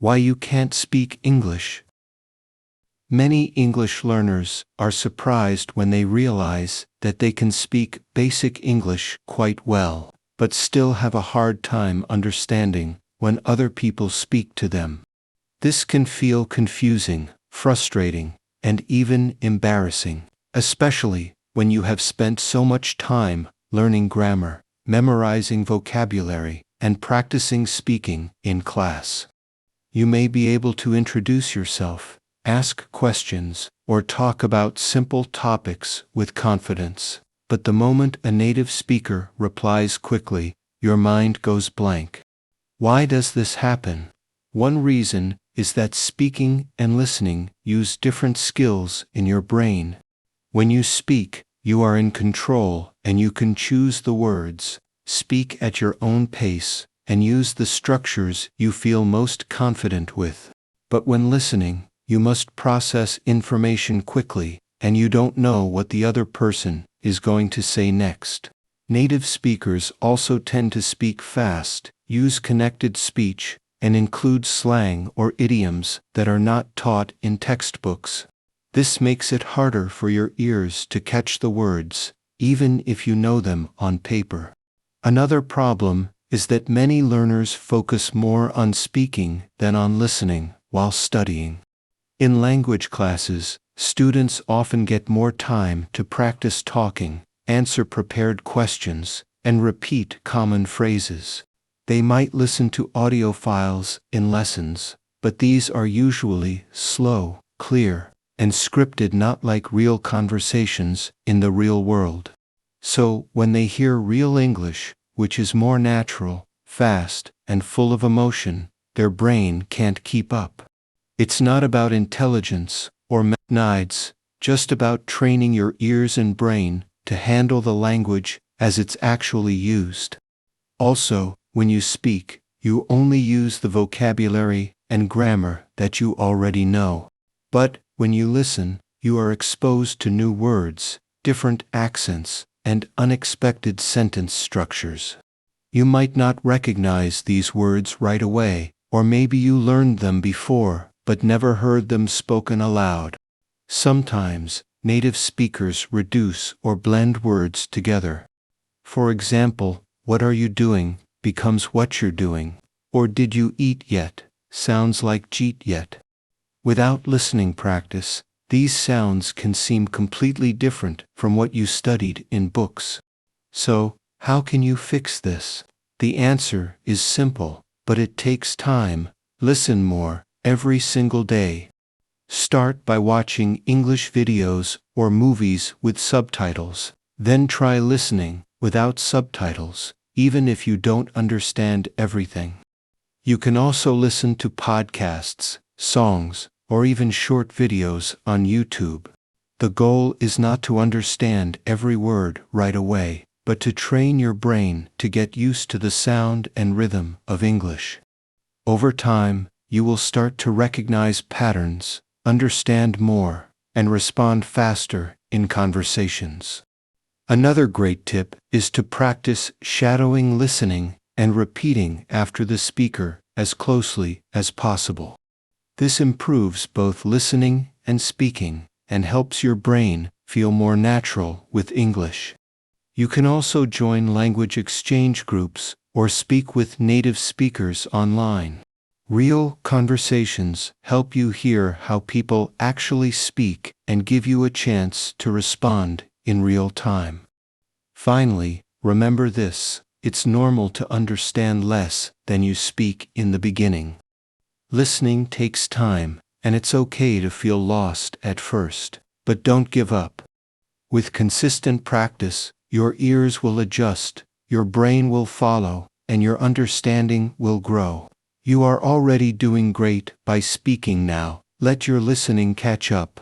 Why you can't speak English. Many English learners are surprised when they realize that they can speak basic English quite well, but still have a hard time understanding when other people speak to them. This can feel confusing, frustrating, and even embarrassing, especially when you have spent so much time learning grammar, memorizing vocabulary, and practicing speaking in class. You may be able to introduce yourself, ask questions, or talk about simple topics with confidence, but the moment a native speaker replies quickly, your mind goes blank. Why does this happen? One reason is that speaking and listening use different skills in your brain. When you speak, you are in control and you can choose the words, speak at your own pace, and use the structures you feel most confident with. But when listening, you must process information quickly, and you don't know what the other person is going to say next. Native speakers also tend to speak fast, use connected speech, and include slang or idioms that are not taught in textbooks. This makes it harder for your ears to catch the words, even if you know them on paper. Another problem is that many learners focus more on speaking than on listening while studying. In language classes, students often get more time to practice talking, answer prepared questions, and repeat common phrases. They might listen to audio files in lessons, but these are usually slow, clear, and scripted, not like real conversations in the real world. So, when they hear real English, which is more natural, fast, and full of emotion, their brain can't keep up. It's not about intelligence or needs, just about training your ears and brain to handle the language as it's actually used. Also, when you speak, you only use the vocabulary and grammar that you already know. But when you listen, you are exposed to new words, different accents, and unexpected sentence structures. You might not recognize these words right away, or maybe you learned them before, but never heard them spoken aloud. Sometimes, native speakers reduce or blend words together. For example, what are you doing becomes what you're doing, or did you eat yet sounds like cheat yet. Without listening practice, these sounds can seem completely different from what you studied in books. So, how can you fix this? The answer is simple, but it takes time. Listen more, every single day. Start by watching English videos or movies with subtitles. Then try listening without subtitles, even if you don't understand everything. You can also listen to podcasts, songs, or even short videos on YouTube. The goal is not to understand every word right away, but to train your brain to get used to the sound and rhythm of English. Over time, you will start to recognize patterns, understand more, and respond faster in conversations. Another great tip is to practice shadowing listening and repeating after the speaker as closely as possible. This improves both listening and speaking and helps your brain feel more natural with English. You can also join language exchange groups or speak with native speakers online. Real conversations help you hear how people actually speak and give you a chance to respond in real time. Finally, remember this: it's normal to understand less than you speak in the beginning. Listening takes time, and it's okay to feel lost at first, but don't give up. With consistent practice, your ears will adjust, your brain will follow, and your understanding will grow. You are already doing great by speaking now. Let your listening catch up.